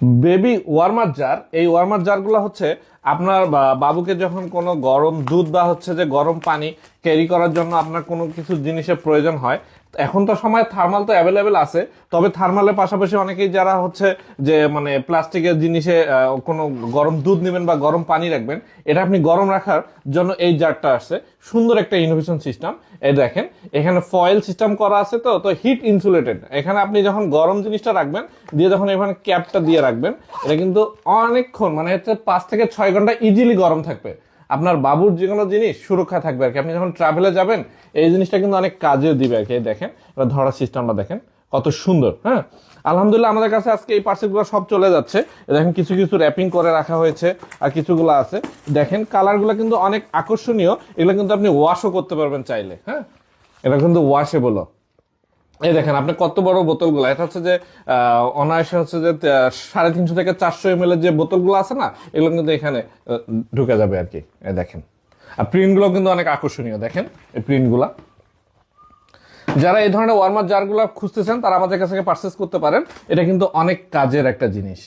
Baby warmer jar, এই warmer জারগুলো হচ্ছে আপনার বাবুকে যখন কোনো গরম দুধ বা হচ্ছে যে গরম পানি ক্যারি করার জন্য আপনার কোনো কিছু জিনিসের প্রয়োজন হয়। এখন তো সময় থার্মাল তো অ্যাভেলেবেল আছে, তবে থার্মালের পাশাপাশি অনেকেই যারা হচ্ছে যে মানে প্লাস্টিকের জিনিসে কোনো গরম দুধ নেবেন বা গরম পানি রাখবেন, এটা আপনি গরম রাখার জন্য এই জারটা আসছে। সুন্দর একটা ইনোভেশন সিস্টেম। এই দেখেন, এখানে ফয়েল সিস্টেম করা আছে, তো তো হিট ইনসুলেটেড। এখানে আপনি যখন গরম জিনিসটা রাখবেন, দিয়ে যখন এখানে ক্যাপটা দিয়ে রাখবেন, এটা কিন্তু অনেকক্ষণ মানে হচ্ছে 5 থেকে 6 ঘন্টা ইজিলি গরম থাকবে। আপনার বাবুর যে কোনো জিনিস সুরক্ষা থাকবে আর কি। আপনি যখন ট্রাভেলে যাবেন, এই জিনিসটা কিন্তু অনেক কাজে দিবে আর কি। এই দেখেন, এটা ধরার সিস্টেমটা দেখেন কত সুন্দর। হ্যাঁ, আলহামদুলিল্লাহ আমাদের কাছে আজকে এই পার্সেলগুলো সব চলে যাচ্ছে। দেখেন কিছু কিছু র্যাপিং করে রাখা হয়েছে, আর কিছুগুলো আছে। দেখেন কালারগুলো কিন্তু অনেক আকর্ষণীয়। এগুলো কিন্তু আপনি ওয়াশও করতে পারবেন চাইলে। হ্যাঁ, এটা কিন্তু ওয়াশেবলও। এই দেখেন আপনি কত বড় বোতলগুলো, এটা হচ্ছে যে অনায়াসে হচ্ছে যে 350 থেকে 400 ml এর যে বোতলগুলো আছে না, এগুলো কিন্তু এখানে ঢুকে যাবে আর কি। এই দেখেন, আর প্রিন্টগুলো কিন্তু অনেক আকর্ষণীয়। দেখেন এই প্রিন্টগুলা, যারা এই ধরনের ওয়ার্মার জারগুলো খুঁজতেছেন তারা আমাদের কাছ থেকে পারচেস করতে পারেন। এটা কিন্তু অনেক কাজের একটা জিনিস।